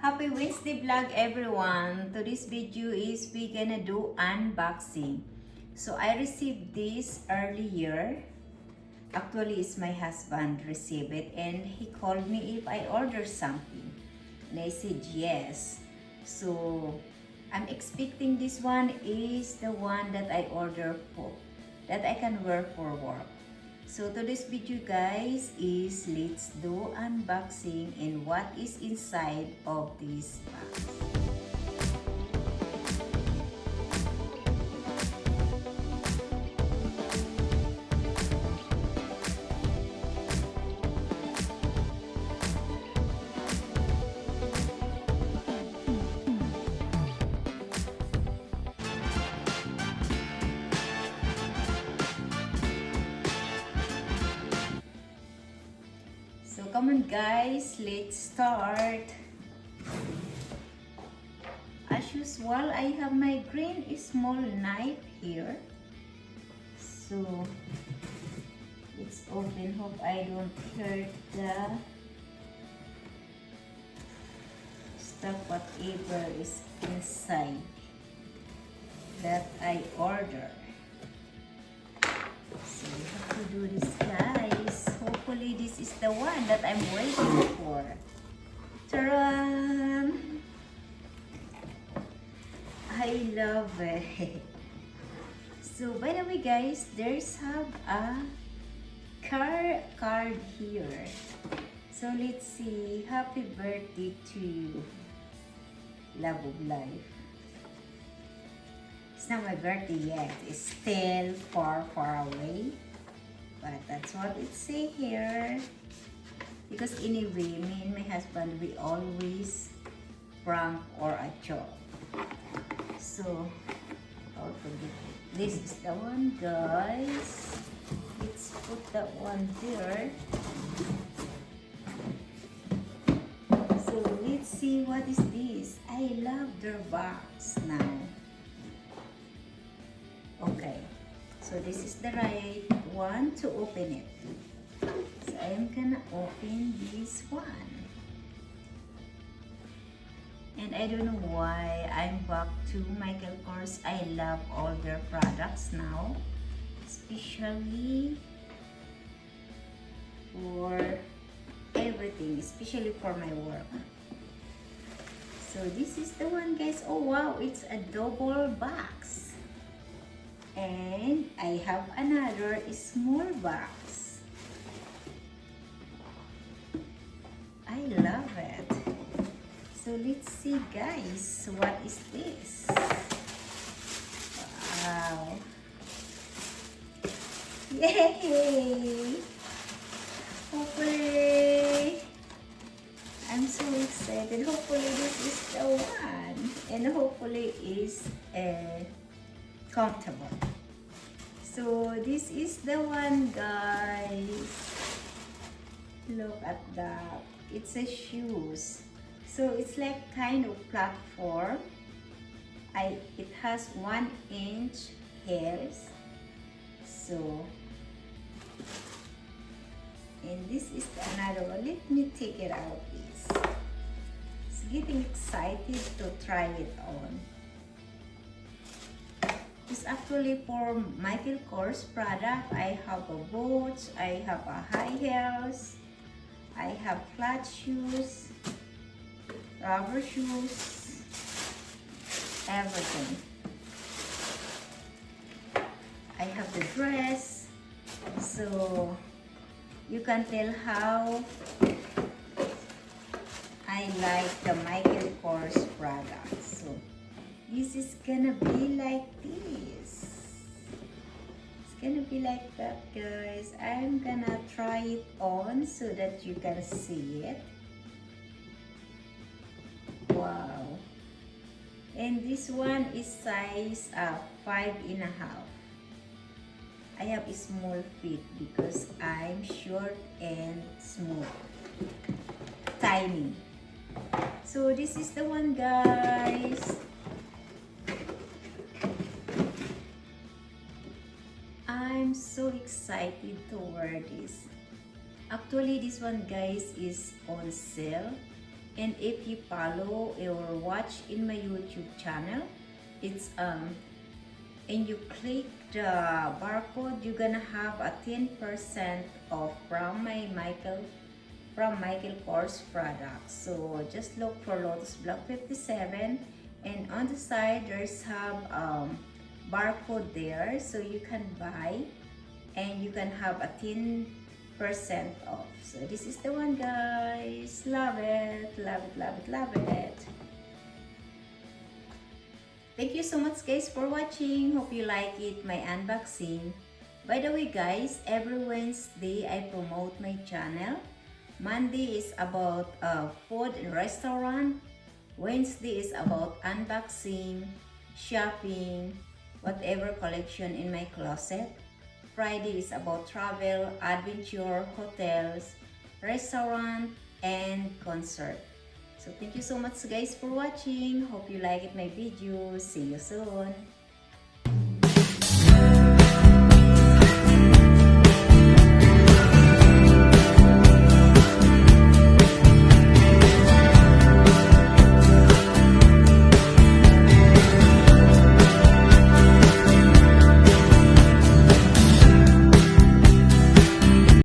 Happy Wednesday vlog everyone. Today's video is we gonna do unboxing. So I received this earlier. Actually, it's my husband received it and he called me if I order something. And I said yes. So I'm expecting this one is the one that I order for, that I can wear for work. So today's video guys is let's do unboxing and what is inside of this box. So come on guys, let's start. As usual, I have my green small knife here. So let's open. Hope I don't hurt the stuff whatever is inside that I order. So we have to do this guys. Hopefully this is the one that I'm waiting for. Ta-da! I love it. So by the way guys, there's have a card here. So let's see. Happy birthday to you. Love of life. It's not my birthday yet. It's still far away. But that's what it says here. Because anyway, me and my husband, we always prank or a joke. So, I'll forget it. This is the one, guys. Let's put that one there. So, let's see what is this. I love their box now. Okay. So this is the right one to open it. So I am gonna open this one. And I don't know why I'm back to Micheal Kors. I love all their products now. Especially for everything. Especially for my work. So this is the one guys. Oh wow, it's a double box. And I have another small box. I love it. So let's see guys, what is this? Wow. Yay! Hopefully, I'm so excited. Hopefully this is the one. And hopefully is comfortable. So this is the one guys. Look at that. It's a shoes. So it's like kind of platform. It has 1 inch heels. So and this is another one. Let me take it out please. It's getting excited to try it on. It's actually for Micheal Kors product. I have a boots, I have a high heels, I have flat shoes, rubber shoes, everything. I have the dress, so you can tell how I like the Micheal Kors product. So this is gonna be like this. It's gonna be like that guys. I'm gonna try it on so that you can see it. Wow. And this one is size 5.5. I have a small feet because I'm short and small. Tiny. So this is the one guys. I'm so excited to wear this. Actually, this one guys is on sale. And if you follow or watch in my YouTube channel, it's and you click the barcode, you're gonna have a 10% off from Micheal Kors products. So just look for Lotus Block 57, and on the side there's have barcode there, so you can buy and you can have a 10% off. So this is the one, guys. Love it, love it, love it, love it. Thank you so much, guys, for watching. Hope you like it, my unboxing. By the way, guys, every Wednesday I promote my channel. Monday is about food and restaurant. Wednesday is about unboxing, shopping, whatever collection in my closet. Friday is about travel, adventure, hotels, restaurant, and concert. So thank you so much, guys, for watching. Hope you like it my video. See you soon.